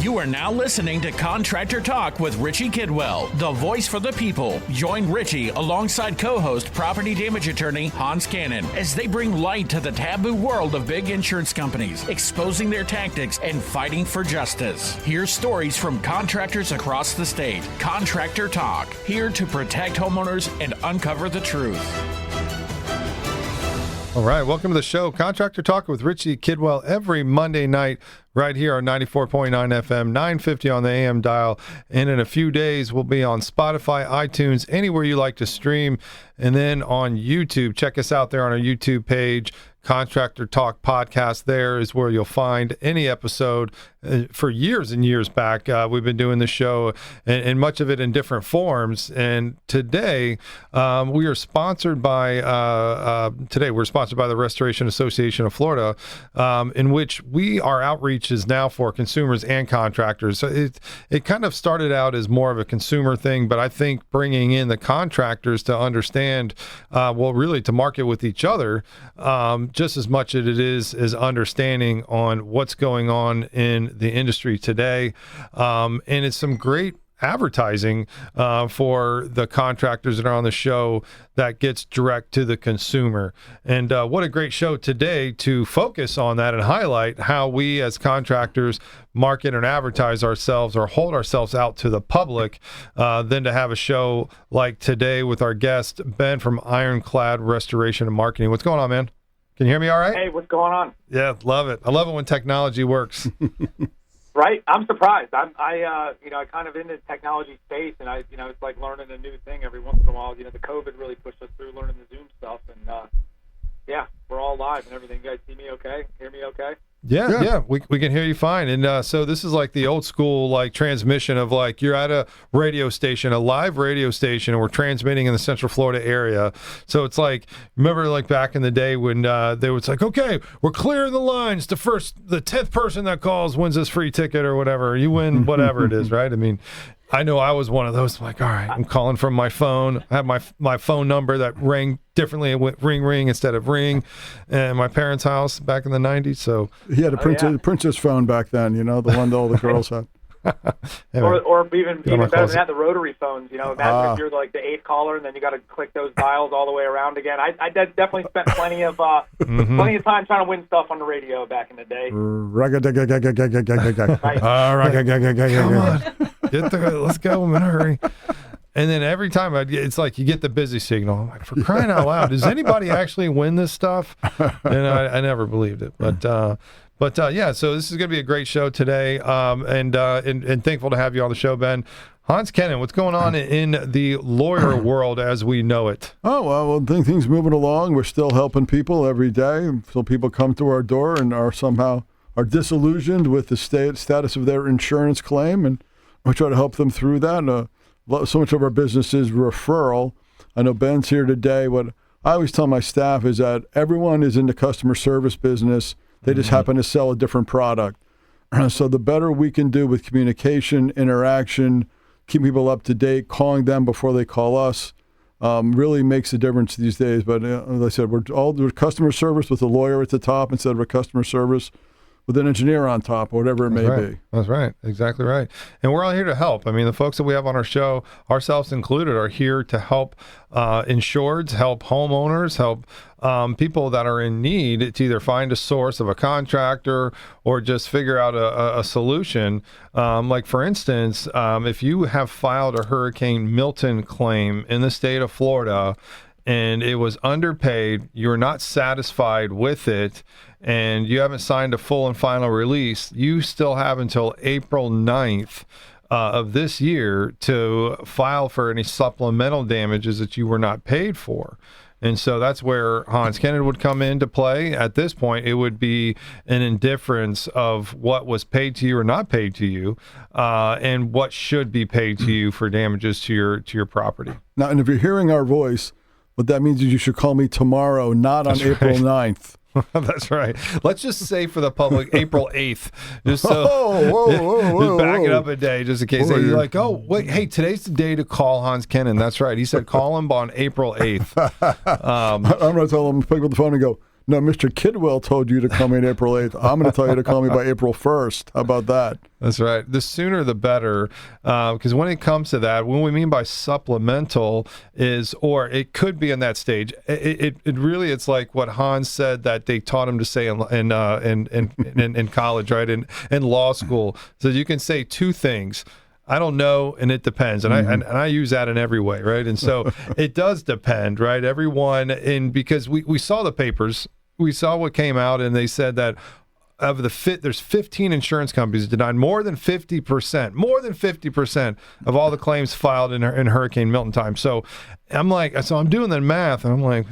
You are now listening to Contractor Talk with Richie Kidwell, the voice for the people. Join Richie alongside co-host property damage attorney Hans Kennon as they bring light to the taboo world of big insurance companies, exposing their tactics and fighting for justice. Hear stories from contractors across the state. Contractor Talk, here to protect homeowners and uncover the truth. All right, welcome to the show, Contractor Talk with Richie Kidwell, every Monday night right here on 94.9 FM, 950 on the AM dial. And in a few days, we'll be on Spotify, iTunes, anywhere you like to stream. And then on YouTube, check us out there on our YouTube page. Contractor Talk podcast, there is where you'll find any episode. For years and years back, we've been doing this show, and much of it in different forms. And today, we are sponsored by we're sponsored by the Restoration Association of Florida, in which our outreach is now for consumers and contractors. So it kind of started out as more of a consumer thing, but I think bringing in the contractors to understand, really to market with each other, just as much as it is understanding on what's going on in the industry today. And it's some great advertising for the contractors that are on the show that gets direct to the consumer. And what a great show today to focus on that and highlight how we as contractors market and advertise ourselves or hold ourselves out to the public, than to have a show like today with our guest, Ben from Ironclad Restoration Marketing. What's going on, man? Can you hear me all right? Hey, what's going on? Yeah, love it. I love it when technology works. Right? I'm surprised. I kind of in the technology space, and it's like learning a new thing every once in a while. The COVID really pushed us through learning the Zoom stuff, and we're all live and everything. You guys see me okay? Hear me okay? Yeah, we can hear you fine. And so this is like the old school transmission of you're at a radio station, a live radio station, and we're transmitting in the Central Florida area. So it's remember back in the day when they was okay, we're clearing the lines. The 10th person that calls wins this free ticket or whatever. You win whatever it is, right? I mean, I know I was one of those. All right, I'm calling from my phone. I have my phone number that rang differently. It went ring instead of ring. And my parents' house back in the 90s. So he had a princess phone back then, the one that all the girls had. or even better than that, the rotary phones. Imagine if you're the 8th caller, and then you got to click those dials all the way around again. I definitely spent plenty of time trying to win stuff on the radio back in the day. Come on. Get there. Let's go. I'm in a hurry. And then every time it's you get the busy signal. I'm like, for crying out loud, does anybody actually win this stuff? And I never believed it. But so this is going to be a great show today. And thankful to have you on the show, Ben. Hans Kennon, what's going on in the lawyer world as we know it? Oh, well, things moving along. We're still helping people every day until people come to our door and are disillusioned with the status of their insurance claim, and we try to help them through that. So much of our business is referral. I know Ben's here today. What I always tell my staff is that everyone is in the customer service business. They just happen to sell a different product. So the better we can do with communication, interaction, keep people up to date, calling them before they call us, really makes a difference these days. But as I said, we're customer service with a lawyer at the top instead of a customer service with an engineer on top, or whatever it may be. That's right. Exactly right. And we're all here to help. I mean, the folks that we have on our show, ourselves included, are here to help insureds, help homeowners, help people that are in need to either find a source of a contractor or just figure out a solution. For instance, if you have filed a Hurricane Milton claim in the state of Florida and it was underpaid, you're not satisfied with it, and you haven't signed a full and final release, you still have until April 9th of this year to file for any supplemental damages that you were not paid for. And so that's where Hans Kennon would come into play. At this point, it would be an indifference of what was paid to you or not paid to you, and what should be paid to you for damages to your property. Now, and if you're hearing our voice, what that means is you should call me tomorrow, not on April 9th. That's right. Let's just say for the public, April 8th. Just so just back it up a day, just in case you're like, oh, wait, hey, today's the day to call Hans Kennon. That's right. He said call him on April 8th. I'm going to tell him, pick up the phone and go, No, Mr. Kidwell told you to come in April 8th. I'm going to tell you to call me by April 1st. How about that? That's right. The sooner the better, because when it comes to that, what we mean by supplemental is, or it could be in that stage. It really, it's like what Hans said that they taught him to say in college, right? In law school. So you can say two things. I don't know, and it depends, and I use that in every way, right? And so it does depend, right? Everyone, because we saw the papers, we saw what came out, and they said that there's 15 insurance companies denied more than 50% of all the claims filed in Hurricane Milton time. So I'm doing the math, and I'm like,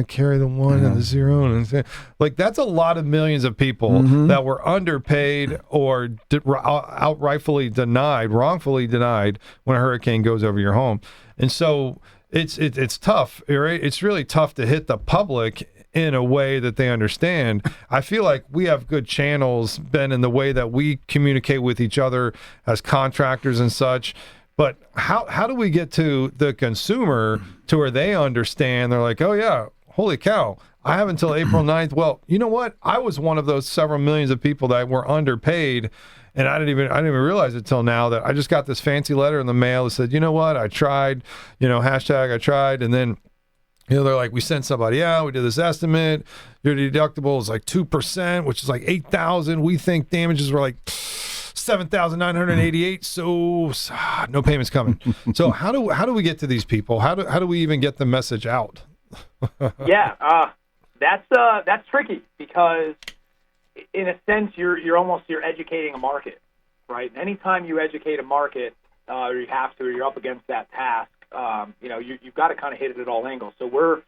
carry the one and the zero, and like that's a lot of millions of people that were underpaid or wrongfully denied when a hurricane goes over your home. And so it's tough, right? It's really tough to hit the public in a way that they understand. I feel like we have good channels, Ben, in the way that we communicate with each other as contractors and such. But how do we get to the consumer to where they understand? They're like, oh yeah, holy cow, I have until April 9th. Well, you know what? I was one of those several millions of people that were underpaid. And I didn't even realize it till now that I just got this fancy letter in the mail that said, you know what, I tried, hashtag I tried. And then they're like, we sent somebody out, we did this estimate, your deductible is like 2%, which is like $8,000. We think damages were like $7,988, so no payments coming. So how do we get to these people? How do we even get the message out? That's tricky, because in a sense you're educating a market, right? Anytime you educate a market, or you have to, or you're up against that task, you've got to kind of hit it at all angles. So we're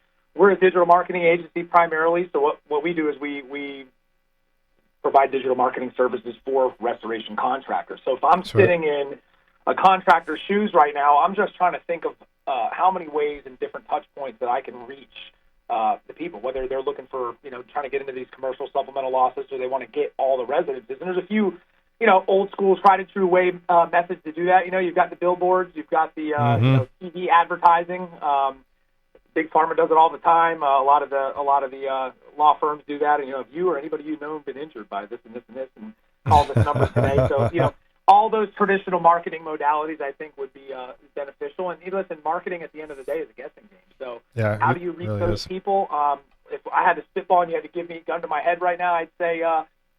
a digital marketing agency primarily. So what we do is we provide digital marketing services for restoration contractors. So if I'm sitting in a contractor's shoes right now, I'm just trying to think of how many ways and different touch points that I can reach the people, whether they're looking for, trying to get into these commercial supplemental losses, or they want to get all the residences. And there's a few old school, tried and true way methods to do that. You've got the billboards, you've got the TV advertising. Big Pharma does it all the time. A lot of the law firms do that. And if you or anybody you know have been injured by this and this and this, and call this number today. So all those traditional marketing modalities, I think, would be beneficial. And listen, marketing at the end of the day is a guessing game. So how do you reach those people? If I had to spitball and you had to give me a gun to my head right now, I'd say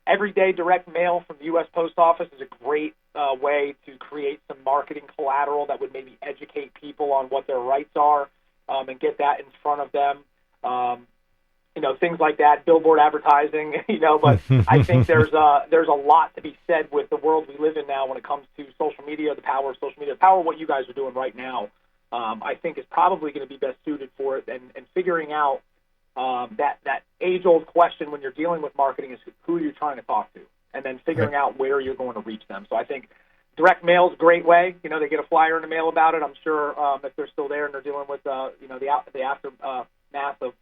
everyday direct mail from the U.S. Post Office is a great way to create some marketing collateral that would maybe educate people on what their rights are, and get that in front of them. Things like that, billboard advertising, but I think there's a lot to be said with the world we live in now when it comes to social media, the power of social media, the power of what you guys are doing right now, I think is probably going to be best suited for it, and figuring out that age-old question when you're dealing with marketing is who you're trying to talk to, and then figuring out where you're going to reach them. So I think direct mail is a great way. They get a flyer in the mail about it. I'm sure if they're still there and they're dealing with the aftermath of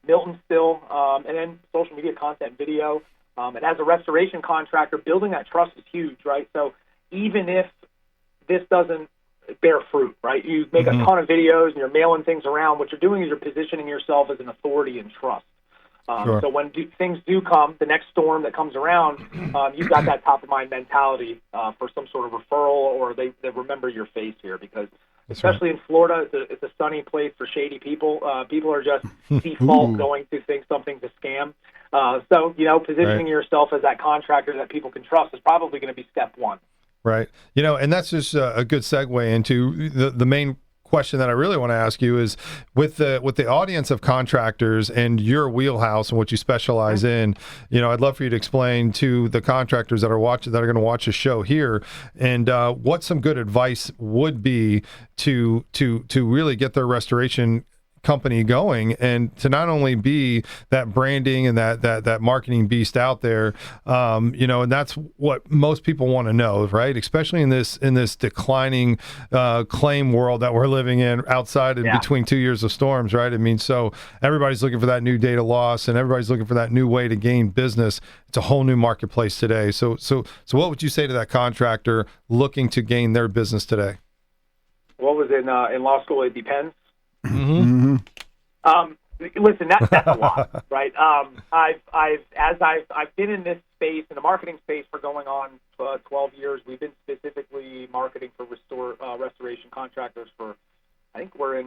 Milton still, and then social media content, video. And as a restoration contractor, building that trust is huge, right? So even if this doesn't bear fruit, right? You make a ton of videos and you're mailing things around. What you're doing is you're positioning yourself as an authority and trust. So when things do come, the next storm that comes around, you've got that top-of-mind mentality for some sort of referral, or they remember your face here, because especially in Florida, it's a sunny place for shady people. People are just default going to think something's a scam. So positioning yourself as that contractor that people can trust is probably going to be step one. Right. And that's just a good segue into the main question that I really want to ask you is with the audience of contractors and your wheelhouse and what you specialize in, I'd love for you to explain to the contractors that are going to watch the show here, and what some good advice would be to really get their restoration company going, and to not only be that branding and that marketing beast out there, and that's what most people want to know, right? Especially in this declining claim world that we're living in, outside and between 2 years of storms, right? I mean, so everybody's looking for that new data loss, and everybody's looking for that new way to gain business. It's a whole new marketplace today. So what would you say to that contractor looking to gain their business today? What was in law school? It depends. Listen, that's a lot, right? I've been in this space, in the marketing space, for going on 12 years. We've been specifically marketing for restoration contractors for, I think we're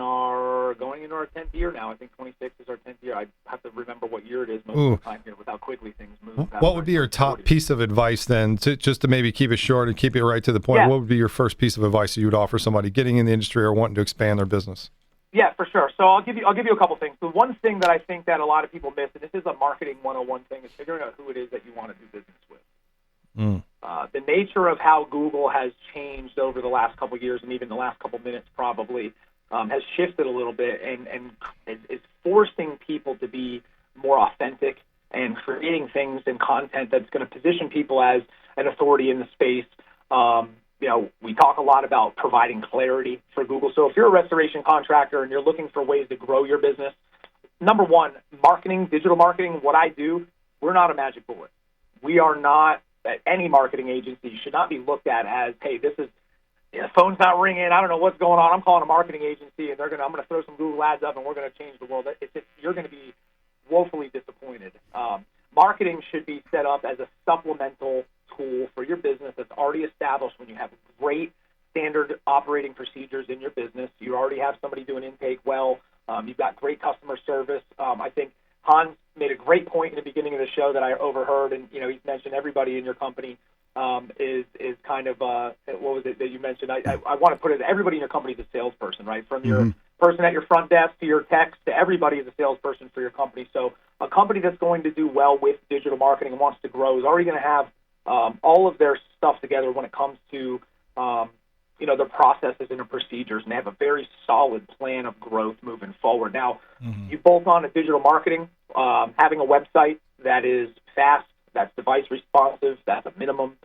going into our 10th year now. I think 26 is our 10th year. I have to remember what year it is most of the time here with how quickly things move. What would be your top piece of advice then, just to maybe keep it short and keep it right to the point? Yeah. What would be your first piece of advice that you would offer somebody getting in the industry or wanting to expand their business? Yeah, for sure. So I'll give you a couple things. The one thing that I think that a lot of people miss, and this is a marketing 101 thing, is figuring out who it is that you want to do business with. The nature of how Google has changed over the last couple of years, and even the last couple of minutes probably, has shifted a little bit and is forcing people to be more authentic and creating things and content that's going to position people as an authority in the space. We talk a lot about providing clarity for Google. So if you're a restoration contractor and you're looking for ways to grow your business, number one, marketing, digital marketing, what I do, we're not a magic bullet. We are not, any marketing agency should not be looked at as, hey, this is, the phone's not ringing, I don't know what's going on, I'm calling a marketing agency and I'm going to throw some Google ads up and we're going to change the world. You're going to be woefully disappointed. Marketing should be set up as a supplemental tool for your business that's already established. When you have great standard operating procedures in your business, you already have somebody doing intake well, you've got great customer service. I think Hans made a great point in the beginning of the show that I overheard, and he's mentioned everybody in your company is kind of what was it that you mentioned? I want to put it, everybody in your company is a salesperson, right? From your person at your front desk to your techs to everybody is a salesperson for your company. So a company that's going to do well with digital marketing and wants to grow is already going to have all of their stuff together when it comes to their processes and their procedures, and they have a very solid plan of growth moving forward. Now, you bolt on a digital marketing, having a website that is fast, that's device responsive, that's a minimum.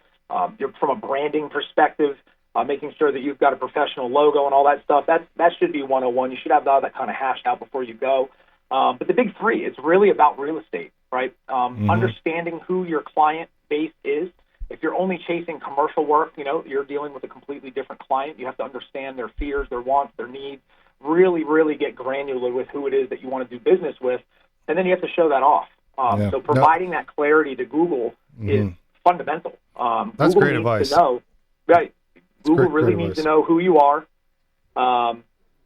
You're from a branding perspective, making sure that you've got a professional logo and all that stuff. That should be 101. You should have all that kind of hashed out before you go. But the big three, it's really about real estate, right? Understanding who your client base is. If you're only chasing commercial work, you're dealing with a completely different client. You have to understand their fears, their wants, their needs, really, really get granular with who it is that you want to do business with, and then you have to show that off. So providing that clarity to Google is fundamental. That's Google great needs advice. To know, right? Google really needs to know who you are,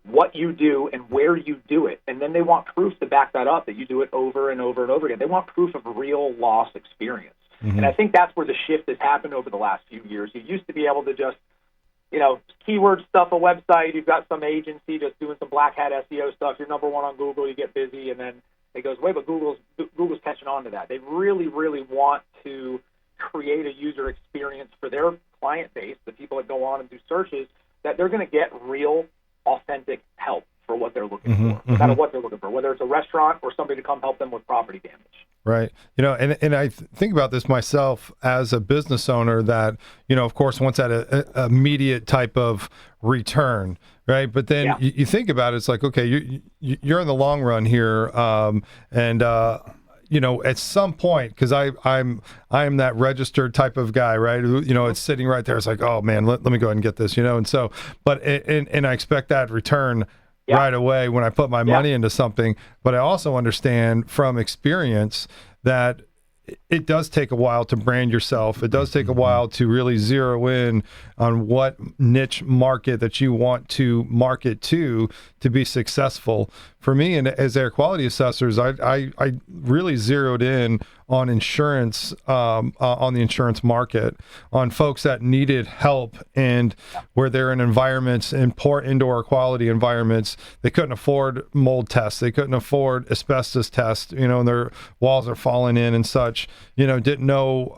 what you do, and where you do it. And then they want proof to back that up, that you do it over and over and over again. They want proof of real loss experience. And I think that's where the shift has happened over the last few years. You used to be able to just, keyword stuff a website. You've got some agency just doing some black hat SEO stuff. You're number one on Google. You get busy, and then it goes away. But Google's catching on to that. They really, really want to create a user experience for their client base, the people that go on and do searches, that they're going to get real, authentic help for what they're looking for, no matter what they're looking for, whether it's a restaurant or somebody to come help them with property damage. Right. And I think about this myself as a business owner that, of course, wants that a immediate type of return, right? But then you think about it, it's like, okay, you're in the long run here. At some point, because I'm that registered type of guy, right? It's sitting right there. It's like, oh man, let me go ahead and get this, and so, but and I expect that return right away when I put my money into something. But I also understand from experience that it does take a while to brand yourself. It does take a while to really zero in on what niche market that you want to market to be successful. For me, and as air quality assessors, I really zeroed in on insurance, on the insurance market, on folks that needed help and where they're in environments, in poor indoor quality environments. They couldn't afford mold tests. They couldn't afford asbestos tests, and their walls are falling in and such, didn't know,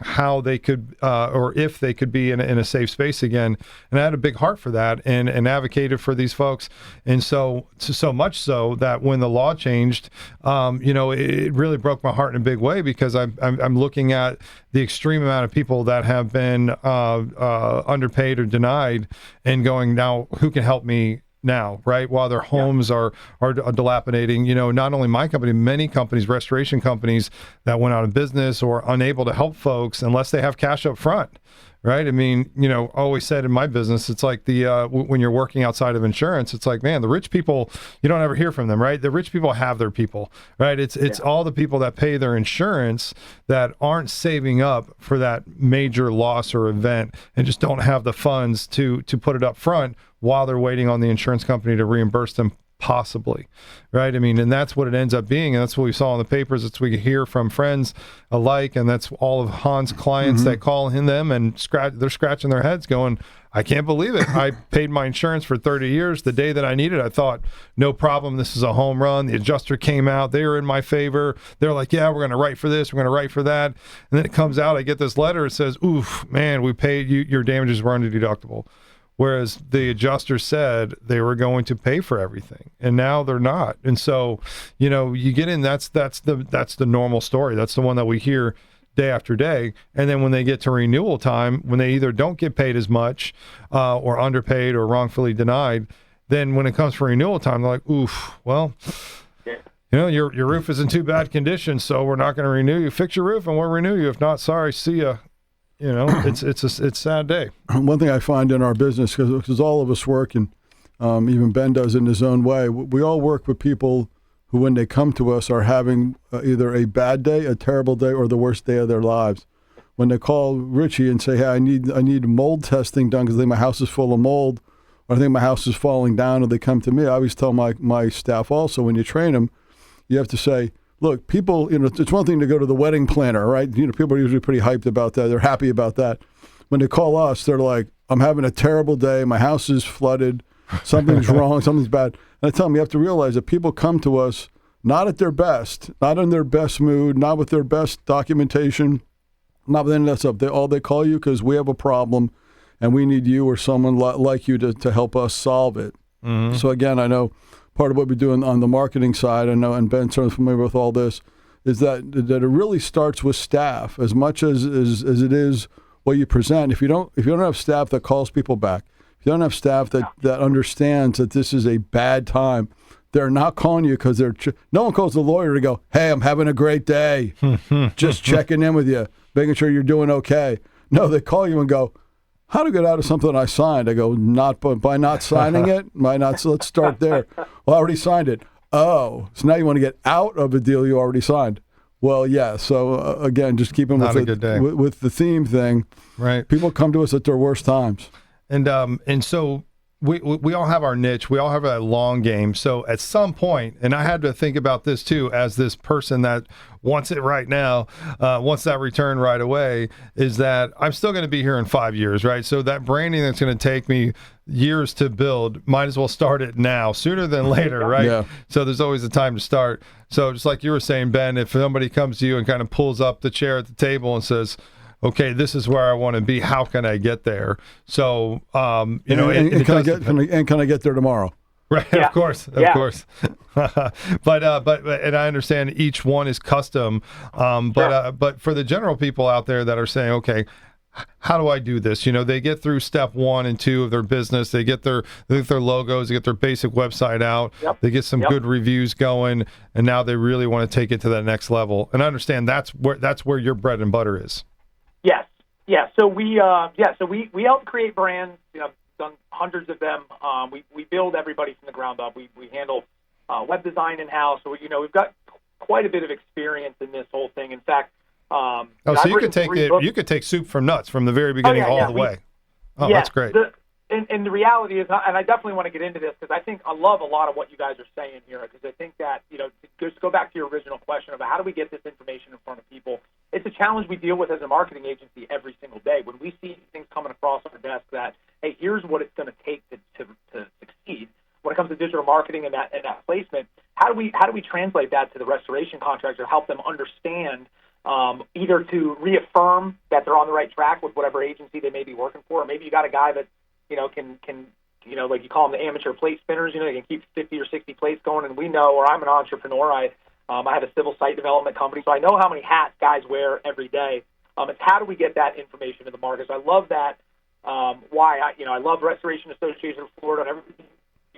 how they could, or if they could be in a safe space again. And I had a big heart for that and advocated for these folks. And so much so that when the law changed, it really broke my heart in a big way, because I'm looking at the extreme amount of people that have been underpaid or denied, and going, now who can help me now, right? While their homes are dilapidating, not only my company, many companies, restoration companies that went out of business or unable to help folks unless they have cash up front, right? I mean, I always said in my business, it's like when you're working outside of insurance, it's like, man, the rich people, you don't ever hear from them, right? The rich people have their people, right? It's all the people that pay their insurance that aren't saving up for that major loss or event and just don't have the funds to put it up front while they're waiting on the insurance company to reimburse them, possibly, right? I mean, and that's what it ends up being, and that's what we saw in the papers. It's what we hear from friends alike, and that's all of Hans' clients that call them and they're scratching their heads going, I can't believe it. I paid my insurance for 30 years. The day that I needed, I thought, no problem, this is a home run. The adjuster came out. They were in my favor. They're like, yeah, we're going to write for this. We're going to write for that. And then it comes out, I get this letter. It says, oof, man, we paid you. Your damages were under deductible. Whereas the adjuster said they were going to pay for everything, and now they're not. And so, you get in. That's the normal story. That's the one that we hear day after day. And then when they get to renewal time, when they either don't get paid as much, or underpaid, or wrongfully denied, then when it comes for renewal time, they're like, oof, well, your roof is in too bad condition, so we're not going to renew you. Fix your roof, and we'll renew you. If not, sorry, see ya. It's a sad day. One thing I find in our business, because all of us work, and even Ben does in his own way, we all work with people who, when they come to us, are having either a bad day, a terrible day, or the worst day of their lives. When they call Richie and say, hey, I need mold testing done because I think my house is full of mold, or I think my house is falling down, or they come to me, I always tell my staff also, when you train them, you have to say, look, people, it's one thing to go to the wedding planner, right? People are usually pretty hyped about that. They're happy about that. When they call us, they're like, I'm having a terrible day. My house is flooded. Something's wrong. Something's bad. And I tell them, you have to realize that people come to us not at their best, not in their best mood, not with their best documentation, not with any of that stuff. They call you because we have a problem and we need you or someone like you to help us solve it. Mm-hmm. So again, I know part of what we do on the marketing side, I know, and Ben's certainly familiar with all this, is that it really starts with staff as much as it is what you present. If you don't have staff that calls people back, if you don't have staff that understands that this is a bad time, they're not calling you because no one calls the lawyer to go, hey, I'm having a great day, just checking in with you, making sure you're doing okay. No, they call you and go, how to get out of something I signed? I go, not by not signing it. So let's start there. Well, I already signed it. Oh, so now you want to get out of a deal you already signed. Well, yeah. So again, just keep them with the theme thing. Right. People come to us at their worst times. And so we all have our niche. We all have a long game. So at some point, and I had to think about this too, as this person that wants it right now, wants that return right away, is that I'm still going to be here in 5 years, right? So that branding that's going to take me years to build, might as well start it now, sooner than later, right? Yeah. So there's always a time to start. So just like you were saying, Ben, if somebody comes to you and kind of pulls up the chair at the table and says, okay, this is where I want to be, how can I get there? So, can I get there tomorrow? Right, yeah. Of course. But and I understand each one is custom. But for the general people out there that are saying, okay, how do I do this? They get through step 1 and 2 of their business. They get their logos, they get their basic website out. Yep. They get some good reviews going, and now they really want to take it to that next level. And I understand that's where your bread and butter is. Yes. Yeah. So we help create brands. Done hundreds of them. We build everybody from the ground up. We handle web design in-house. So we've got quite a bit of experience in this whole thing. In fact, so you could take soup from nuts from the very beginning all the way. Oh, yeah, that's great. And the reality is, and I definitely want to get into this because I love a lot of what you guys are saying here, because I think that, just go back to your original question about how do we get this information in front of people. It's a challenge we deal with as a marketing agency every single day. When we see things coming across our desk that, hey, here's what it's going to take to succeed when it comes to digital marketing and that placement, how do we translate that to the restoration contractor, help them understand either to reaffirm that they're on the right track with whatever agency they may be working for, or maybe you got a guy that can like you call them the amateur plate spinners, they can keep 50 or 60 plates going. And we know, or I'm an entrepreneur, I have a civil site development company, so I know how many hats guys wear every day. It's how do we get that information to the market? So I love that. Why I love Restoration Association of Florida and everything.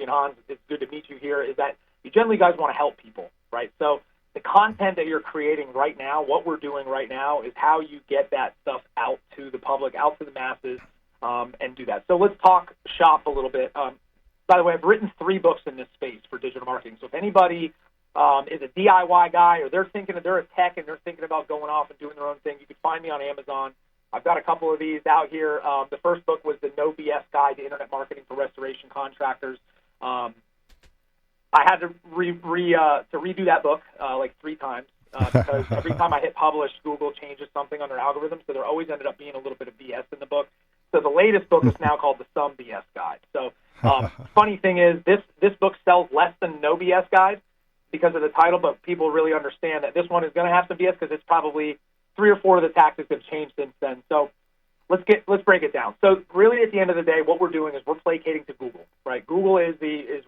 Hans, it's good to meet you here. Is that you generally guys want to help people, right? So the content that you're creating right now, what we're doing right now, is how you get that stuff out to the public, out to the masses, and do that. So let's talk shop a little bit. By the way, I've written 3 books in this space for digital marketing. So if anybody is a DIY guy, or they're a tech and they're thinking about going off and doing their own thing, you can find me on Amazon. I've got a couple of these out here. The first book was the No BS Guide to Internet Marketing for Restoration Contractors. I had to redo that book like 3 times because every time I hit publish, Google changes something on their algorithm, so there always ended up being a little bit of BS in the book. So the latest book is now called the Some BS Guide. So funny thing is, this book sells less than No BS Guide because of the title, but people really understand that this one is going to have some BS because it's probably 3 or 4 of the tactics have changed since then. So let's break it down. So really, at the end of the day, what we're doing is we're placating to Google, right? Google is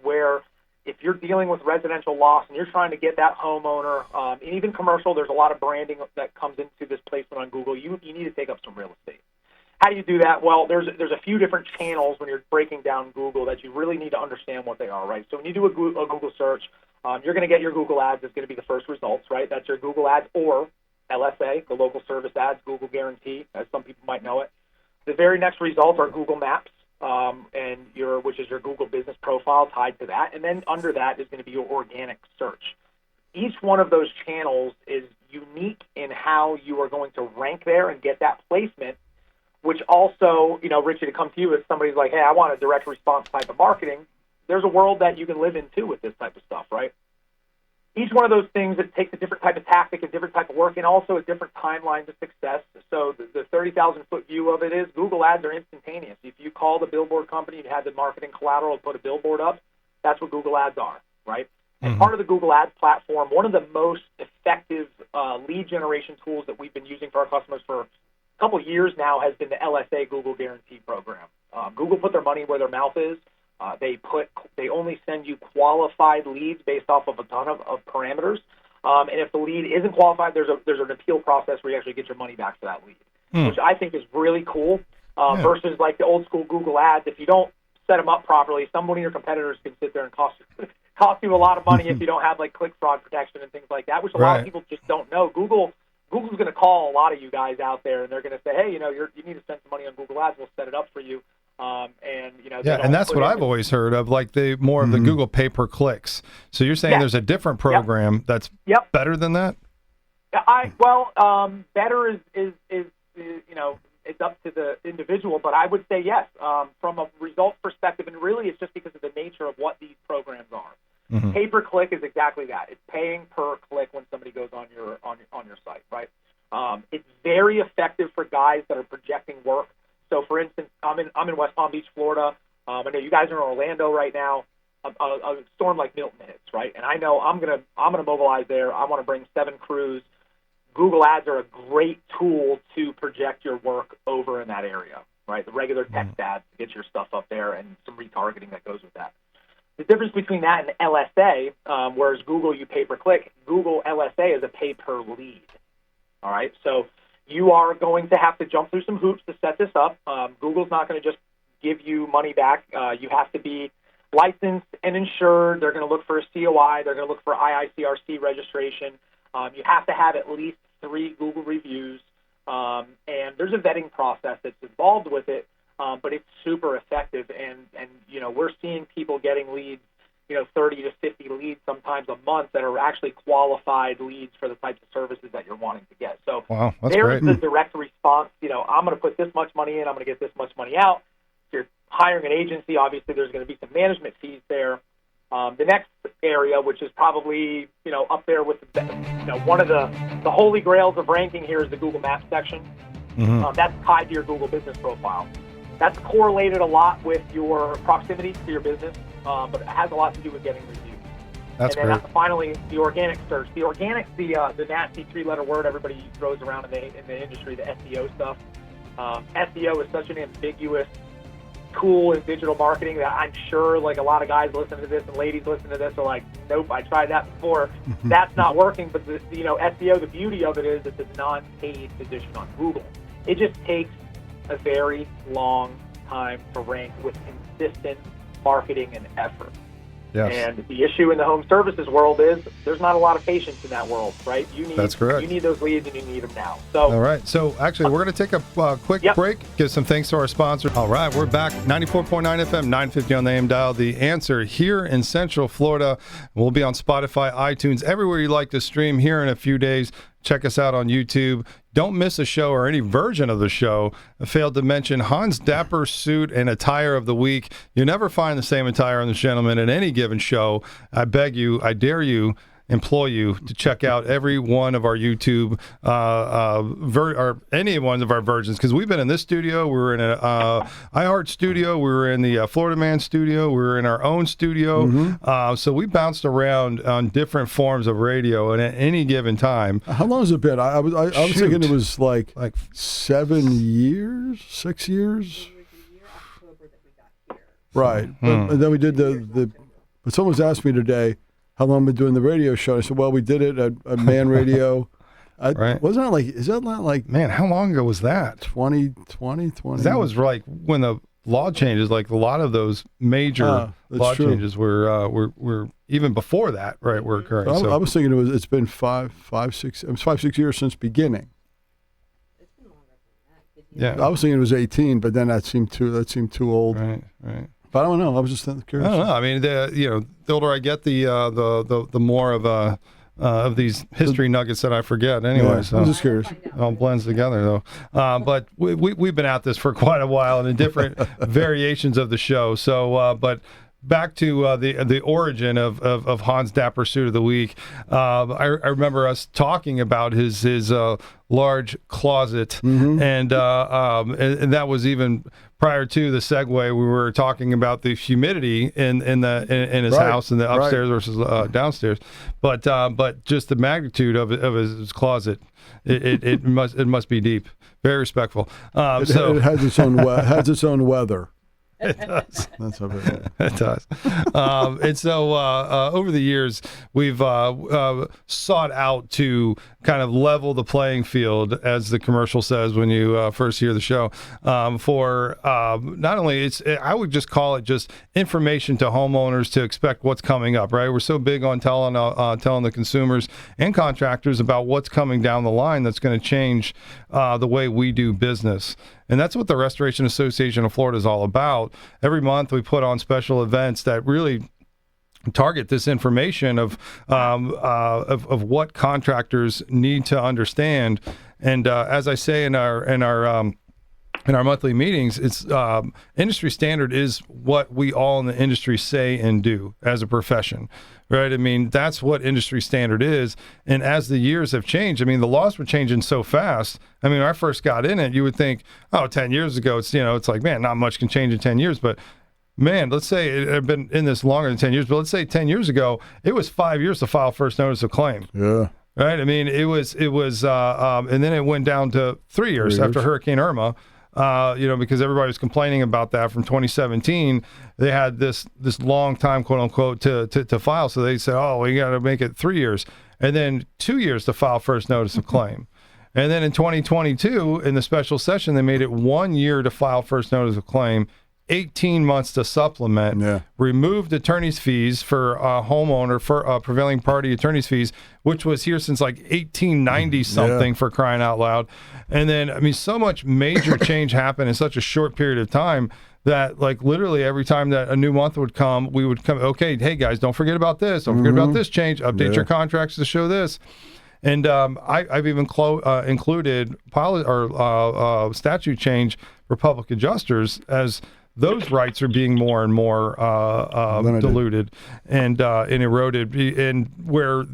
where, if you're dealing with residential loss and you're trying to get that homeowner, and even commercial, there's a lot of branding that comes into this placement on Google. You need to take up some real estate. How do you do that? Well, there's a few different channels when you're breaking down Google that you really need to understand what they are, right? So when you do a Google search, you're going to get your Google ads is going to be the first results, right? That's your Google ads, or LSA, the local service ads, Google guarantee, as some people might know it. The very next results are Google Maps, which is your Google business profile tied to that. And then under that is going to be your organic search. Each one of those channels is unique in how you are going to rank there and get that placement, which also, Richie, to come to you if somebody's like, hey, I want a direct response type of marketing, there's a world that you can live in too with this type of stuff, right? Each one of those things, it takes a different type of tactic, a different type of work, and also a different timeline to success. So the 30,000-foot view of it is Google ads are instantaneous. If you call the billboard company and had the marketing collateral to put a billboard up, that's what Google ads are, right? And part of the Google ads platform, one of the most effective lead generation tools that we've been using for our customers for a couple of years now has been the LSA Google Guarantee Program. Google put their money where their mouth is. They only send you qualified leads based off of a ton of parameters. And if the lead isn't qualified, there's an appeal process where you actually get your money back for that lead, which I think is really cool. Versus like the old school Google ads, if you don't set them up properly, some of your competitors can sit there and cost you a lot of money if you don't have like click fraud protection and things like that, which a lot of people just don't know. Google's going to call a lot of you guys out there, and they're going to say, hey, you need to spend some money on Google ads. We'll set it up for you. And that's what I've always heard of, like the more of the Google pay-per-clicks. So you're saying there's a different program that's better than that? Better is it's up to the individual, but I would say yes, from a results perspective, and really it's just because of the nature of what these programs are. Pay-per-click is exactly that. It's paying per click when somebody goes on your site, right? It's very effective for guys that are projecting work. So, for instance, I'm in West Palm Beach, Florida. I know you guys are in Orlando right now. A storm like Milton hits, right? And I know I'm gonna mobilize there. I want to bring 7 crews. Google ads are a great tool to project your work over in that area, right? The regular text ads to get your stuff up there, and some retargeting that goes with that. The difference between that and LSA, whereas Google you pay per click, Google LSA is a pay per lead. All right, so you are going to have to jump through some hoops to set this up. Google's not going to just give you money back. You have to be licensed and insured. They're going to look for a COI. They're going to look for IICRC registration. You have to have at least 3 Google reviews. And there's a vetting process that's involved with it, but it's super effective. And we're seeing people getting leads, 30 to 50 leads sometimes a month that are actually qualified leads for the types of services that you're wanting to get. So there's the direct response. I'm going to put this much money in. I'm going to get this much money out. If you're hiring an agency, obviously there's going to be some management fees there. The next area, which is probably up there with one of the holy grails of ranking here, is the Google Maps section. That's tied to your Google business profile. That's correlated a lot with your proximity to your business, but it has a lot to do with getting reviews. And then finally, the organic search. The organic, the nasty 3-letter word everybody throws around in the industry, the SEO stuff. SEO is such an ambiguous tool in digital marketing that I'm sure like a lot of guys listen to this and ladies listen to this are like, nope, I tried that before. That's not working. But SEO, the beauty of it is it's a non-paid position on Google. It just takes a very long time to rank with consistent marketing and effort. Yes. And the issue in the home services world is there's not a lot of patience in that world, right? That's correct. You need those leads, and you need them now. So, all right. So actually, we're going to take a quick break, give some thanks to our sponsor. All right, we're back. 94.9 FM, 950 on the AM dial. The Answer here in Central Florida. We'll be on Spotify, iTunes, everywhere you like to stream here in a few days. Check us out on YouTube. Don't miss a show or any version of the show. I failed to mention Hans' Dapper Suit and Attire of the Week. You never find the same attire on this gentleman at any given show. I beg you, I dare you, implore you to check out every one of our YouTube or any one of our versions, because we've been in this studio, we were in an iHeart studio, we were in the Florida Man studio, we were in our own studio. So we bounced around on different forms of radio, and at any given time. How long has it been? I was thinking it was like 7 years, 6 years. Right. And then we did but someone's asked me today, how long have we been doing the radio show? I said, well, we did it at Man Radio. Right. Wasn't that like, is that not like... Man, how long ago was that? 2020? That was like when the law changes, like a lot of those major law changes were even before that, right, were occurring. So I was thinking it's been 5-6 years since beginning. Yeah. I was thinking it was 18, but then that seemed too old. Right. But I don't know. I was just curious. I don't know. I mean, the older I get, the more of these history nuggets that I forget. Anyway, so I'm just curious. It all blends together, though. But we've been at this for quite a while, and in different variations of the show. So, but back to the origin of Hans' Dapper Suit of the Week. I remember us talking about his large closet, and that was even prior to the segue. We were talking about the humidity in his house, in the upstairs versus downstairs, but just the magnitude of his closet. It must be deep. Very respectful. It has its own weather. It does. That's how it does. And so over the years, we've sought out to kind of level the playing field, as the commercial says when you first hear the show, for not only I would just call it just information to homeowners to expect what's coming up, right? We're so big on telling the consumers and contractors about what's coming down the line that's going to change the way we do business. And that's what the Restoration Association of Florida is all about. Every month we put on special events that really target this information of what contractors need to understand. And as I say in our monthly meetings, it's industry standard is what we all in the industry say and do as a profession, right? I mean, that's what industry standard is. And as the years have changed, I mean, the laws were changing so fast. I mean, when I first got in it, you would think, 10 years ago, it's like, man, not much can change in 10 years. But man, let's say I've been in this longer than 10 years, but let's say 10 years ago, it was 5 years to file first notice of claim. Yeah. Right. I mean, it was, and then it went down to 3 years after Hurricane Irma. Because everybody was complaining about that from 2017. They had this long time, quote unquote, to file. So they said, we got to make it 3 years, and then 2 years to file first notice of claim. And then in 2022, in the special session, they made it 1 year to file first notice of claim, 18 months to supplement, removed attorney's fees for a homeowner, for prevailing party attorney's fees, which was here since like 1890 something, for crying out loud. And then, I mean, so much major change happened in such a short period of time that, like, literally every time that a new month would come, we would come, okay, hey guys, don't forget about this. Don't forget about this change. Update your contracts to show this. And I've even included statute change for public adjusters, as those rights are being more and more diluted and eroded, and where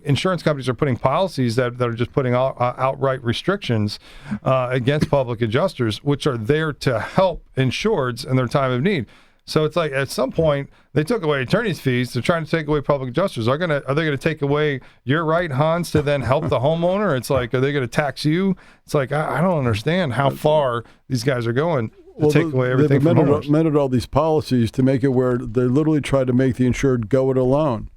insurance companies are putting policies that are just putting outright restrictions against public adjusters, which are there to help insureds in their time of need. So it's like, at some point, they took away attorney's fees. They're trying to take away public adjusters. Are they going to take away your right, Hans, to then help the homeowner? It's like, are they going to tax you? It's like, I don't understand how far these guys are going to take away everything from homeowners. They've amended all these policies to make it where they literally try to make the insured go it alone.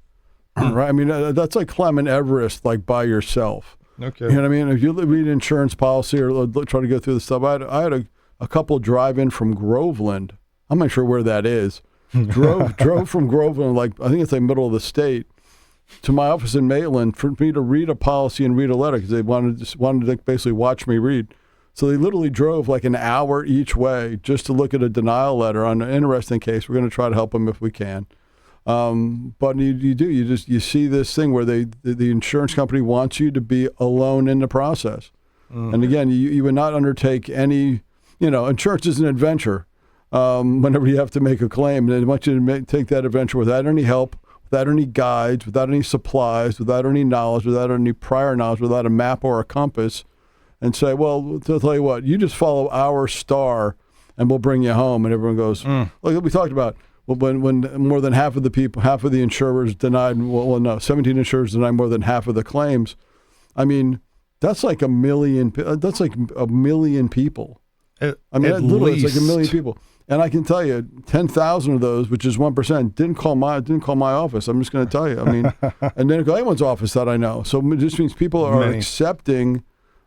Right? I mean, that's like climbing Everest, like, by yourself. Okay. You know what I mean? If you read an insurance policy or try to go through the stuff, I had a couple drive in from Groveland. I'm not sure where that is, drove from Groveland, like I think it's like middle of the state, to my office in Maitland for me to read a policy and read a letter because they wanted to basically watch me read. So they literally drove like an hour each way just to look at a denial letter on an interesting case. We're going to try to help them if we can. But you see this thing where the insurance company wants you to be alone in the process. Mm-hmm. And again, you would not undertake any, insurance is an adventure. Whenever you have to make a claim, and they want you to take that adventure without any help, without any guides, without any supplies, without any knowledge, without any prior knowledge, without a map or a compass, and say, well, to tell you what, you just follow our star and we'll bring you home. And everyone goes, like we talked about, when more than half of the insurers denied, 17 insurers denied more than half of the claims. I mean, that's like a million people. It's like a million people. And I can tell you, 10,000 of those, which is 1%, didn't call my office. I'm just going to tell you. I mean, and didn't call anyone's office that I know. So it just means people are accepting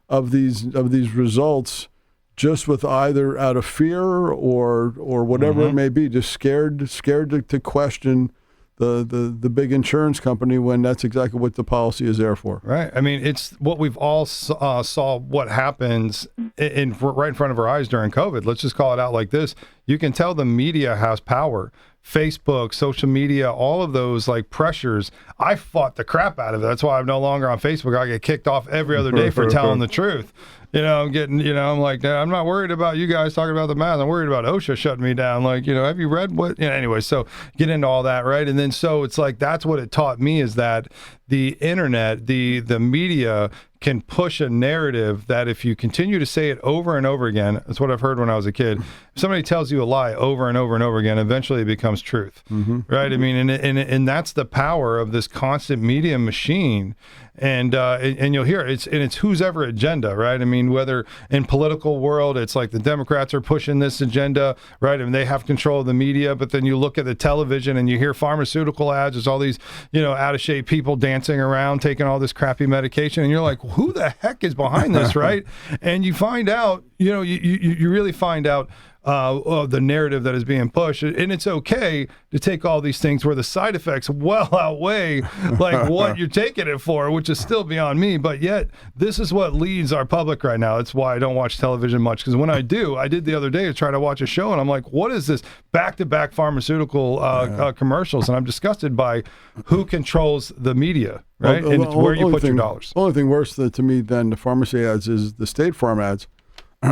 of these results just with either out of fear or whatever it may be, just scared to question the big insurance company when that's exactly what the policy is there for. Right. I mean, it's what we've all saw what happens right in front of our eyes during COVID. Let's just call it out like this. You can tell the media has power. Facebook, social media, all of those like pressures. I fought the crap out of it. That's why I'm no longer on Facebook. I get kicked off every other day for telling the truth. I'm like, I'm not worried about you guys talking about the math. I'm worried about OSHA shutting me down. Like, have you read what? Anyway, so get into all that, right? And then so it's like that's what it taught me is that the internet, the media can push a narrative that if you continue to say it over and over again, that's what I've heard when I was a kid. If somebody tells you a lie over and over and over again, eventually it becomes truth, right? I mean, and that's the power of this constant media machine. And you'll hear it's whose ever agenda, right? I mean, whether in political world, it's like the Democrats are pushing this agenda, right? And they have control of the media, but then you look at the television and you hear pharmaceutical ads. There's all these, out of shape people dancing around, taking all this crappy medication. And you're like, who the heck is behind this, right? And you find out, you really find out of the narrative that is being pushed. And it's okay to take all these things where the side effects well outweigh like what you're taking it for, which is still beyond me. But yet this is what leads our public right now. That's why I don't watch television much, because when I did the other day to try to watch a show, and I'm like, what is this back-to-back pharmaceutical commercials? And I'm disgusted by who controls the media, right? And it's where you put your dollars. The only thing worse to me than the pharmacy ads is the State Farm ads.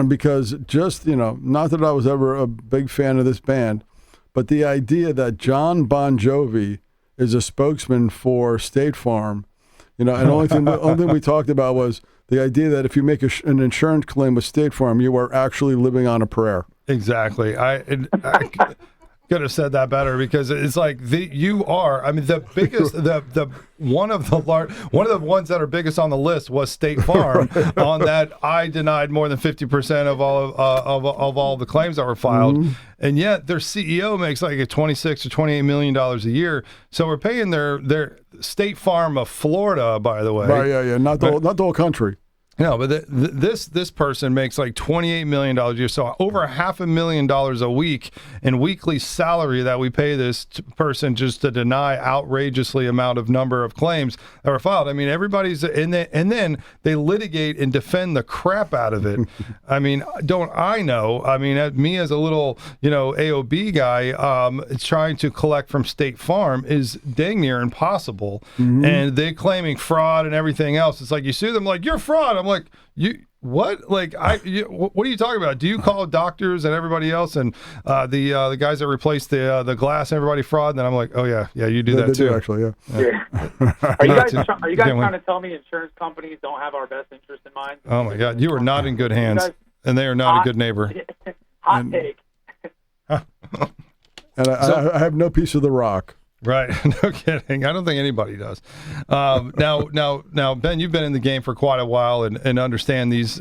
Because just, not that I was ever a big fan of this band, but the idea that John Bon Jovi is a spokesman for State Farm, and the only thing we talked about was the idea that if you make an insurance claim with State Farm, you are actually living on a prayer. Exactly. I could have said that better, because it's like the biggest one of the ones that are biggest on the list was State Farm. On that, I denied more than 50% of all the claims that were filed, and yet their CEO makes like a $26 or $28 million a year. So we're paying their State Farm of Florida, by the way. Right? Yeah. Not the whole country. No, but this person makes like $28 million a year, so over $500,000 a week in weekly salary that we pay this person just to deny outrageously amount of number of claims that were filed. I mean, everybody's and then they litigate and defend the crap out of it. I mean, don't I know? I mean, me as a little AOB guy, trying to collect from State Farm is dang near impossible, and they claiming fraud and everything else. It's like you sue them like you're fraud. I'm like, you what? Like what are you talking about? Do you call doctors and everybody else and the guys that replace the glass and everybody fraud? And then I'm like, oh yeah, you do that too. Do actually, yeah. Are you guys trying to tell me insurance companies don't have our best interest in mind? Oh my God, you are not in good hands, and they are not a good neighbor. Hot take. And I have no piece of the rock. Right. No kidding. I don't think anybody does. Now, Ben, you've been in the game for quite a while and understand these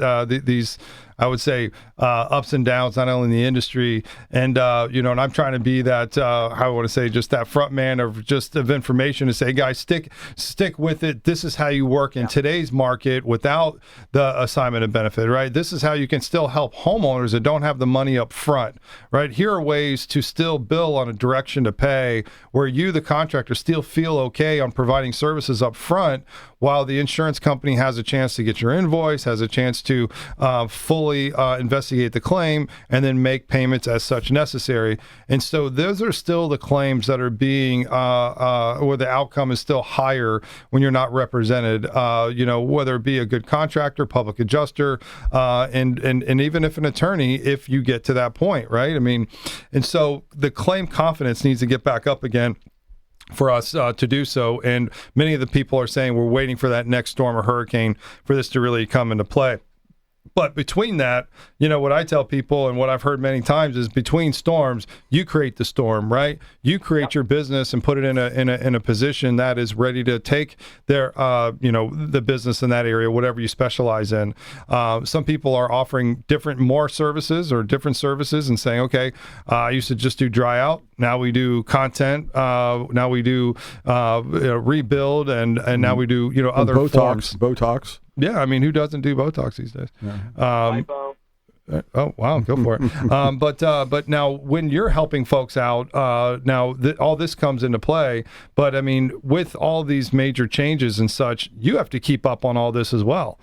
I would say, ups and downs, not only in the industry. And, and I'm trying to be that, how I want to say, just that front man of information to say, guys, stick with it. This is how you work in today's market without the assignment of benefit, right? This is how you can still help homeowners that don't have the money up front, right? Here are ways to still bill on a direction to pay where you, the contractor, still feel okay on providing services up front while the insurance company has a chance to get your invoice, has a chance to fully investigate the claim, and then make payments as such necessary. And so those are still the claims that are being, where the outcome is still higher when you're not represented, whether it be a good contractor, public adjuster, and even if an attorney, if you get to that point, right? I mean, and so the claim confidence needs to get back up again for us to do so. And many of the people are saying we're waiting for that next storm or hurricane for this to really come into play. But between that, what I tell people and what I've heard many times is between storms, you create the storm, right? You create your business and put it in a position that is ready to take their, the business in that area, whatever you specialize in. Some people are offering more services or different services and saying, okay, I used to just do dry out. Now we do content. Now we do rebuild, and now we do other forms. Botox. Yeah, I mean, who doesn't do Botox these days? Yeah. Oh, wow, go for it. But now when you're helping folks out, all this comes into play. But I mean, with all these major changes and such, you have to keep up on all this as well.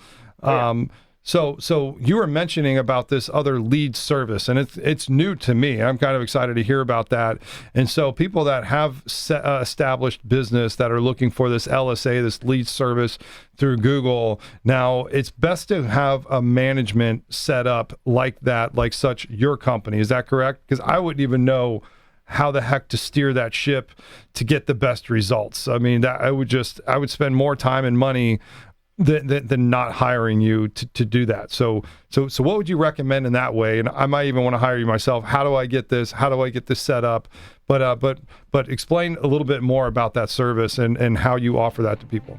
So you were mentioning about this other lead service, and it's new to me. I'm kind of excited to hear about that. And so people that have established business that are looking for this LSA, this lead service through Google, now it's best to have a management set up like that, like such your company. Is that correct? Because I wouldn't even know how the heck to steer that ship to get the best results. I mean, I would spend more time and money than not hiring you to do that. So what would you recommend in that way? And I might even want to hire you myself. How do I get this? How do I get this set up? But explain a little bit more about that service and how you offer that to people.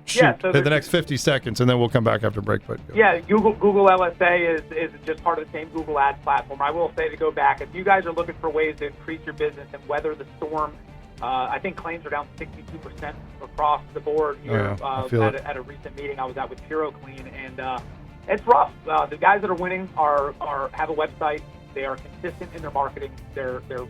Shoot, in the next 50 seconds, and then we'll come back after break. But Google LSA is just part of the same Google Ads platform. I will say, to go back, if you guys are looking for ways to increase your business and weather the storm, I think claims are down 62% across the board here. At a recent meeting I was at with HeroClean, and it's rough. The guys that are winning have a website. They are consistent in their marketing. They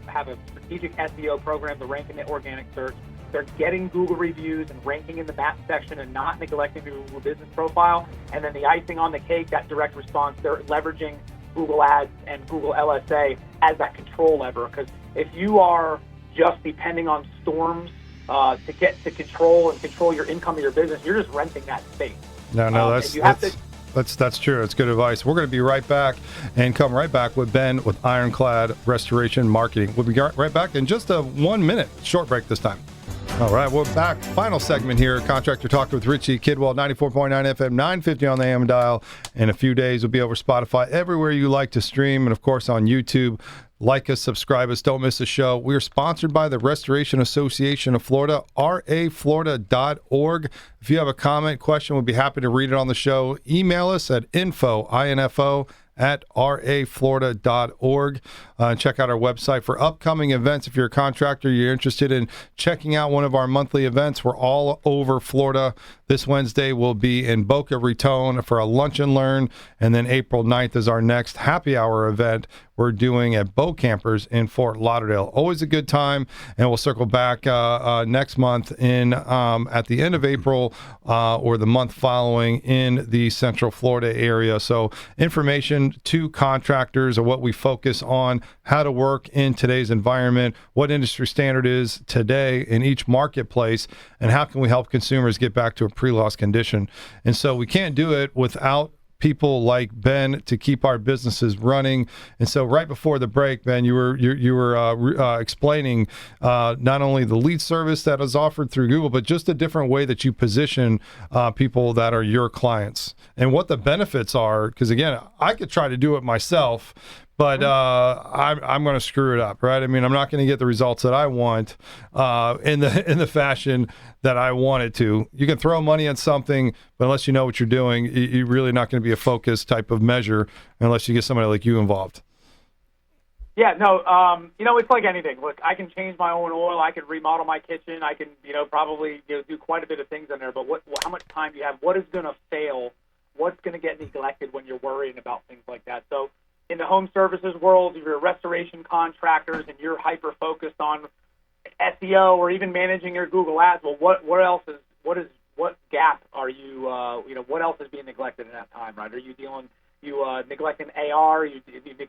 have a strategic SEO program. They're ranking in organic search. They're getting Google reviews and ranking in the map section and not neglecting the Google business profile. And then the icing on the cake, that direct response, they're leveraging Google Ads and Google LSA as that control lever. Because if you are just depending on storms to get to control your income of your business, you're just renting that space. That's true. That's good advice. We're going to be right back and come right back with Ben with Ironclad Restoration Marketing. We'll be right back in just a 1 minute, short break this time. All right, we're back. Final segment here, Contractor Talk with Richie Kidwell, 94.9 FM, 950 on the AM dial. In a few days, we'll be over Spotify, everywhere you like to stream, and of course on YouTube. Like us, subscribe us, don't miss a show. We are sponsored by the Restoration Association of Florida, raflorida.org. If you have a comment, question, we'd be happy to read it on the show. Email us at info@raflorida.org. Check out our website for upcoming events. If you're a contractor, you're interested in checking out one of our monthly events, we're all over Florida. This Wednesday we'll be in Boca Raton for a lunch and learn, and then April 9th is our next happy hour event we're doing at Bow Campers in Fort Lauderdale. Always a good time, and we'll circle back next month at the end of April or the month following in the Central Florida area. So information to contractors of what we focus on, how to work in today's environment, what industry standard is today in each marketplace, and how can we help consumers get back to a pre-loss condition. And so we can't do it without people like Ben to keep our businesses running. And so right before the break, Ben, you were explaining not only the lead service that is offered through Google, but just a different way that you position people that are your clients and what the benefits are. Because again, I could try to do it myself, but I'm going to screw it up, right? I mean, I'm not going to get the results that I want in the fashion that I want it to. You can throw money at something, but unless you know what you're doing, you're really not going to be a focused type of measure unless you get somebody like you involved. Yeah, no, it's like anything. Look, I can change my own oil. I can remodel my kitchen. I can, probably do quite a bit of things in there. But how much time do you have? What is going to fail? What's going to get neglected when you're worrying about things like that? So in the home services world, if you're restoration contractors and you're hyper-focused on SEO or even managing your Google Ads, well, what gap are you, what else is being neglected in that time, right? Are you neglecting AR, you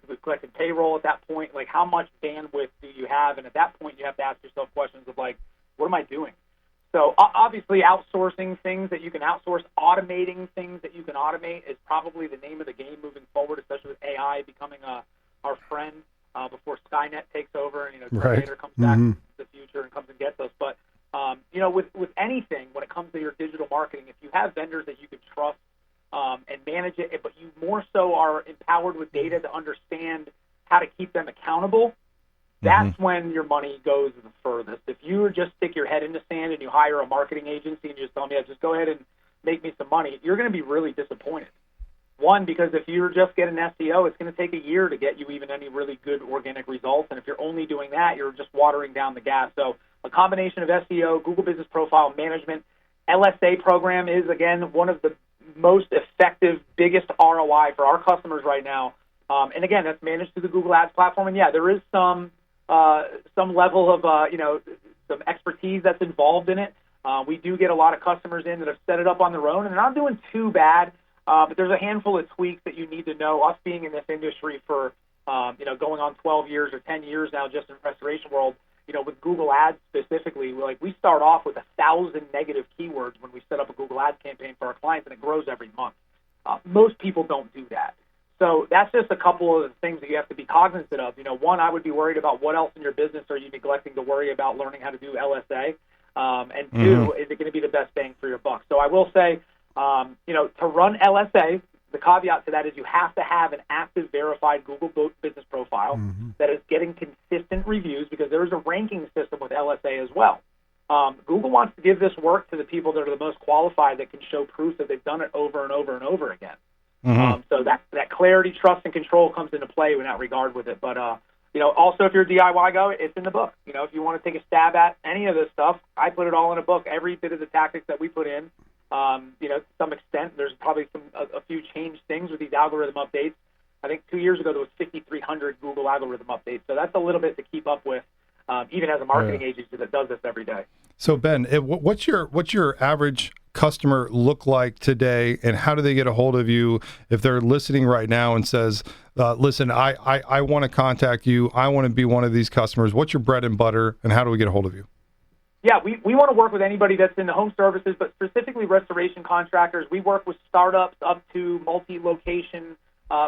neglecting payroll at that point? Like, how much bandwidth do you have? And at that point, you have to ask yourself questions of, like, what am I doing? So obviously outsourcing things that you can outsource, automating things that you can automate is probably the name of the game moving forward, especially with AI becoming our friend before Skynet takes over and, Terminator comes back into the future and comes and gets us. But, with anything, when it comes to your digital marketing, if you have vendors that you can trust, and manage it, but you more so are empowered with data to understand how to keep them accountable, that's when your money goes the furthest. If you just stick your head in the sand and you hire a marketing agency and you just tell them, yeah, just go ahead and make me some money, you're going to be really disappointed. One, because if you're just getting SEO, it's going to take a year to get you even any really good organic results. And if you're only doing that, you're just watering down the gas. So a combination of SEO, Google Business Profile Management, LSA program is, again, one of the most effective, biggest ROI for our customers right now. And again, that's managed through the Google Ads platform. And yeah, there is some level of, some expertise that's involved in it. We do get a lot of customers in that have set it up on their own, and they're not doing too bad. But there's a handful of tweaks that you need to know. Us being in this industry for, going on 12 years or 10 years now, just in the restoration world, with Google Ads specifically, we start off with 1,000 negative keywords when we set up a Google Ads campaign for our clients, and it grows every month. Most people don't do that. So that's just a couple of the things that you have to be cognizant of. One, I would be worried about what else in your business are you neglecting to worry about learning how to do LSA. And two, is it going to be the best bang for your buck? So I will say, to run LSA, the caveat to that is you have to have an active, verified Google Business Profile that is getting consistent reviews, because there is a ranking system with LSA as well. Google wants to give this work to the people that are the most qualified, that can show proof that they've done it over and over and over again. So that clarity, trust, and control comes into play in that regard with it. But, also if you're a DIY guy, it's in the book. If you want to take a stab at any of this stuff, I put it all in a book. Every bit of the tactics that we put in, to some extent, there's probably a few changed things with these algorithm updates. I think 2 years ago there was 5,300 Google algorithm updates. So that's a little bit to keep up with, even as a marketing agency that does this every day. So Ben, what's your average customer look like today, and how do they get a hold of you if they're listening right now and says, listen, I want to contact you, I want to be one of these customers? What's your bread and butter, and how do we get a hold of you? Yeah, we want to work with anybody that's in the home services, but specifically restoration contractors. We work with startups up to multi-location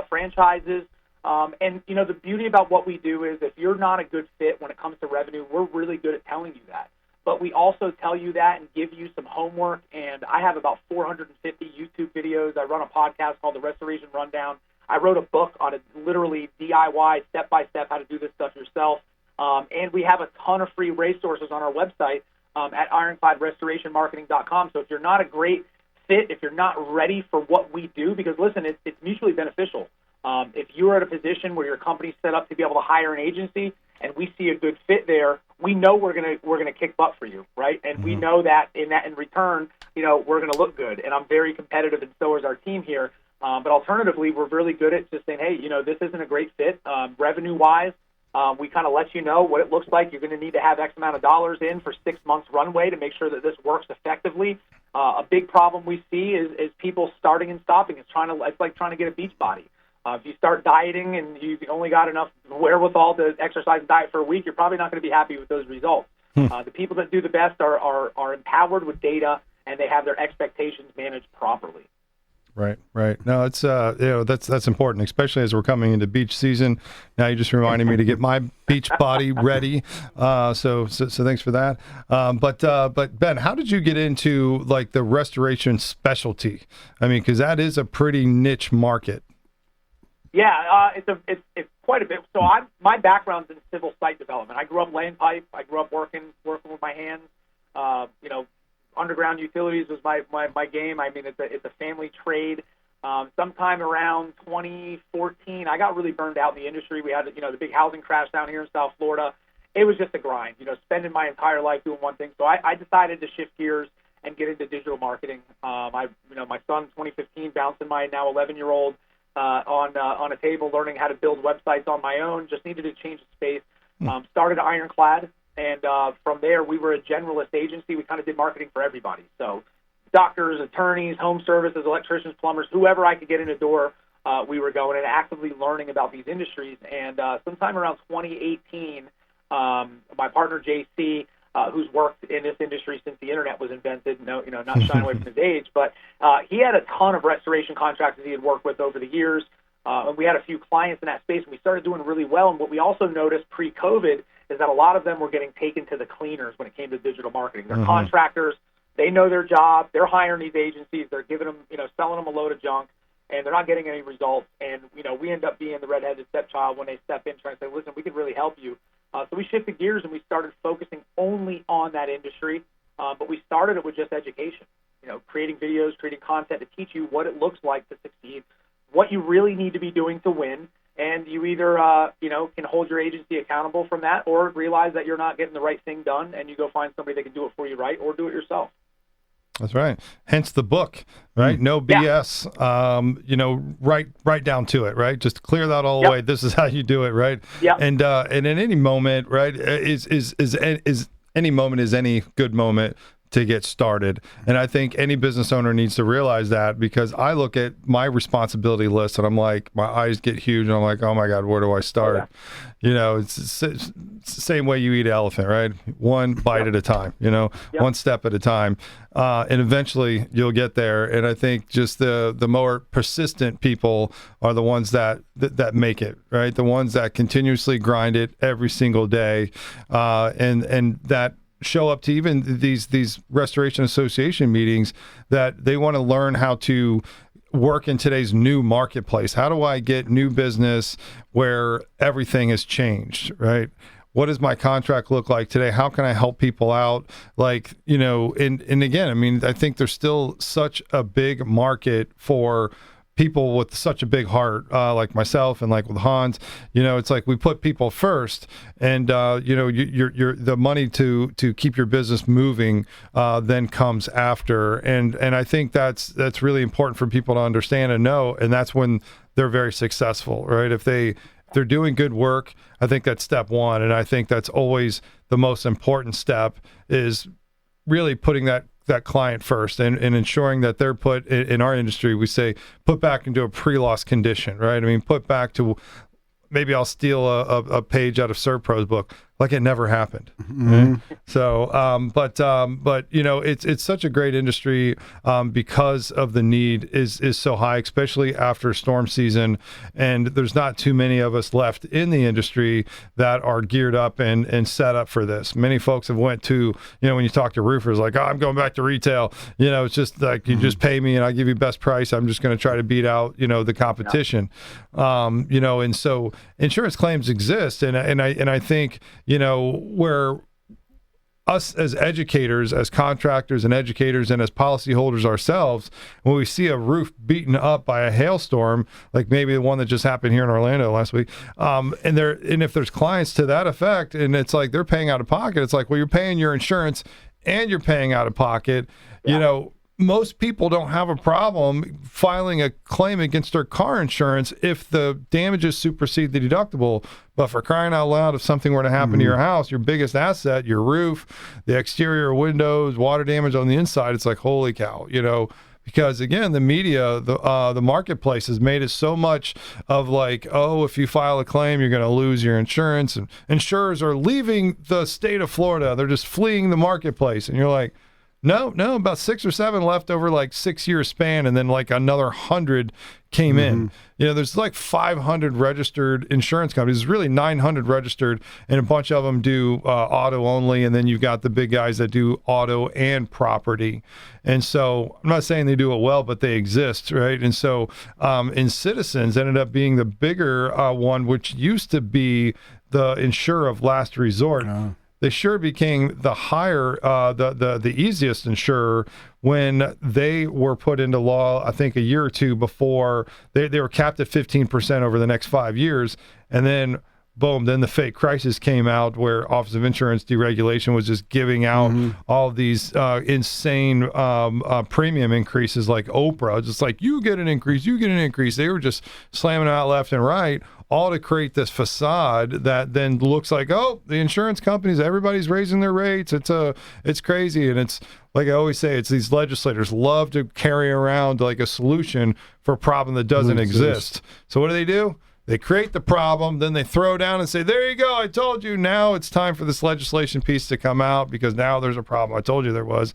franchises. And, the beauty about what we do is if you're not a good fit when it comes to revenue, we're really good at telling you that. But we also tell you that and give you some homework. And I have about 450 YouTube videos. I run a podcast called The Restoration Rundown. I wrote a book on it, literally DIY, step-by-step, how to do this stuff yourself. And we have a ton of free resources on our website at ironcladrestorationmarketing.com. So if you're not a great fit, if you're not ready for what we do, because listen, it's mutually beneficial. If you're at a position where your company's set up to be able to hire an agency and we see a good fit there, we know we're gonna kick butt for you, right? And we know that in return, we're gonna look good. And I'm very competitive, and so is our team here. But alternatively, we're really good at just saying, hey, this isn't a great fit revenue-wise. We kind of let you know what it looks like. You're going to need to have X amount of dollars in for 6 months runway to make sure that this works effectively. A big problem we see is people starting and stopping. It's like trying to get a beach body. If you start dieting and you've only got enough wherewithal to exercise and diet for a week, you're probably not going to be happy with those results. The people that do the best are empowered with data, and they have their expectations managed properly. Right. No, it's that's important, especially as we're coming into beach season. Now you just reminded me to get my beach body ready. So thanks for that. But Ben, how did you get into like the restoration specialty? I mean, because that is a pretty niche market. Yeah, it's quite a bit. So my background's in civil site development. I grew up laying pipe. I grew up working with my hands. Underground utilities was my game. I mean, it's a family trade. Sometime around 2014, I got really burned out in the industry. We had, the big housing crash down here in South Florida. It was just a grind, spending my entire life doing one thing. So I decided to shift gears and get into digital marketing. My son, 2015, bouncing my now 11-year-old on a table, learning how to build websites on my own. Just needed to change the space. Started Ironclad, and from there we were a generalist agency. We kind of did marketing for everybody. So doctors, attorneys, home services, electricians, plumbers, whoever I could get in the door, we were going and actively learning about these industries. And sometime around 2018, my partner JC, who's worked in this industry since the internet was invented, not shying away from his age, but he had a ton of restoration contractors he had worked with over the years. And we had a few clients in that space, and we started doing really well. And what we also noticed pre-COVID is that a lot of them were getting taken to the cleaners when it came to digital marketing. They're contractors. They know their job. They're hiring these agencies. They're giving them, selling them a load of junk, and they're not getting any results. And, we end up being the redheaded stepchild when they step in trying to say, listen, we can really help you. So we shifted gears and we started focusing only on that industry. But we started it with just education, creating videos, creating content to teach you what it looks like to succeed, what you really need to be doing to win. And you either, can hold your agency accountable from that, or realize that you're not getting the right thing done and you go find somebody that can do it for you right, or do it yourself. That's right. Hence the book, right? No BS. Right down to it, right? Just clear that all away. This is how you do it, right? Yeah. And in any moment, right, is any moment is any good moment to get started. And I think any business owner needs to realize that, because I look at my responsibility list and I'm like, my eyes get huge and I'm like, oh my God, where do I start? It's the same way you eat an elephant, right? One bite at a time, one step at a time. And eventually you'll get there. And I think just the more persistent people are the ones that make it, right? The ones that continuously grind it every single day. And that show up to even these restoration association meetings, that they want to learn how to work in today's new marketplace. How do I get new business where everything has changed, right? What does my contract look like today? How can I help people out? And again, I mean, I think there's still such a big market for people with such a big heart, like myself and like with Hans. It's like we put people first, and you're the money to keep your business moving then comes after, and I think that's really important for people to understand and know, and that's when they're very successful, right? If they're doing good work, I think that's step one, and I think that's always the most important step, is really putting that client first and ensuring that they're put in our industry, we say put back into a pre-loss condition, right? I mean, put back to, maybe I'll steal a page out of Serpro's book, like it never happened. Right? So, but it's such a great industry because of the need is so high, especially after storm season. And there's not too many of us left in the industry that are geared up and set up for this. Many folks have went to, when you talk to roofers, like, oh, I'm going back to retail. It's just like, you just pay me and I give you best price. I'm just going to try to beat out, the competition. And so insurance claims exist. And I think, where us as educators, as contractors and educators and as policyholders ourselves, when we see a roof beaten up by a hailstorm, like maybe the one that just happened here in Orlando last week, and if there's clients to that effect, and it's like they're paying out of pocket, it's like, well, you're paying your insurance and you're paying out of pocket, most people don't have a problem filing a claim against their car insurance if the damages supersede the deductible. But for crying out loud, if something were to happen to your house, your biggest asset, your roof, the exterior windows, water damage on the inside, it's like, holy cow, because again, the media, the marketplace has made it so much of like, oh, if you file a claim, you're going to lose your insurance, and insurers are leaving the state of Florida. They're just fleeing the marketplace. And you're like, No, about 6 or 7 left over like 6-year span, and then like another 100 came in. There's like 500 registered insurance companies. There's really 900 registered, and a bunch of them do auto only, and then you've got the big guys that do auto and property. And so I'm not saying they do it well, but they exist, right? And so and Citizens ended up being the bigger one, which used to be the insurer of last resort. They sure became the higher, the easiest insurer when they were put into law, I think a year or two before. They were capped at 15% over the next 5 years. And then, boom, then the fake crisis came out where Office of Insurance Deregulation was just giving out all these insane premium increases like Oprah. Just like, you get an increase, you get an increase. They were just slamming it out left and right, all to create this facade that then looks like, oh, the insurance companies, everybody's raising their rates. It's crazy. And it's like I always say, it's these legislators love to carry around like a solution for a problem that doesn't exist. So what do? They create the problem, then they throw down and say, there you go, I told you. Now it's time for this legislation piece to come out because now there's a problem. I told you there was.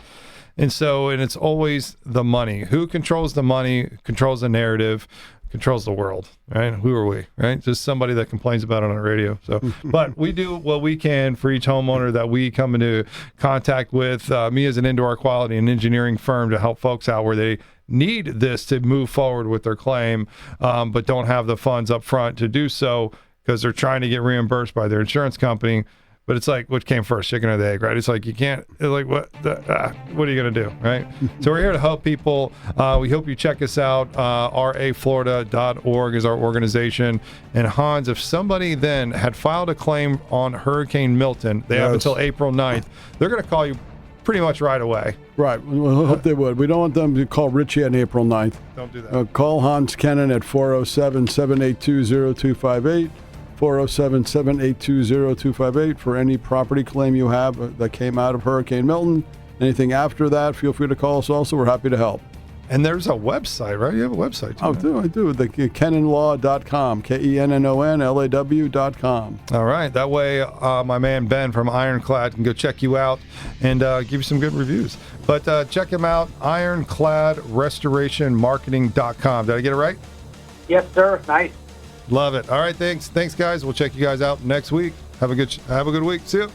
And it's always the money. Who controls the money, controls the narrative, controls the world, right? Who are we, right? Just somebody that complains about it on the radio. So, but we do what we can for each homeowner that we come into contact with. Me as an indoor quality and engineering firm to help folks out where they need this to move forward with their claim, but don't have the funds up front to do so because they're trying to get reimbursed by their insurance company. But it's like, what came first, chicken or the egg, right? It's like, you can't, like, what are you going to do, right? So we're here to help people. We hope you check us out. raflorida.org is our organization. And Hans, if somebody then had filed a claim on Hurricane Milton, they have until April 9th, they're going to call you pretty much right away. Right. We hope they would. We don't want them to call Richie on April 9th. Don't do that. Call Hans Kennon at 407-782-0258. 407-782-0258 for any property claim you have that came out of Hurricane Milton. Anything after that, feel free to call us also. We're happy to help. And there's a website, right? You have a website, too. I do. The KennonLaw.com, KENNONLAW.com. All right. That way, my man Ben from Ironclad can go check you out and give you some good reviews. But check him out, IroncladRestorationMarketing.com. Did I get it right? Yes, sir. Nice. Love it. All right, thanks, guys. We'll check you guys out next week. Have a good week. See you.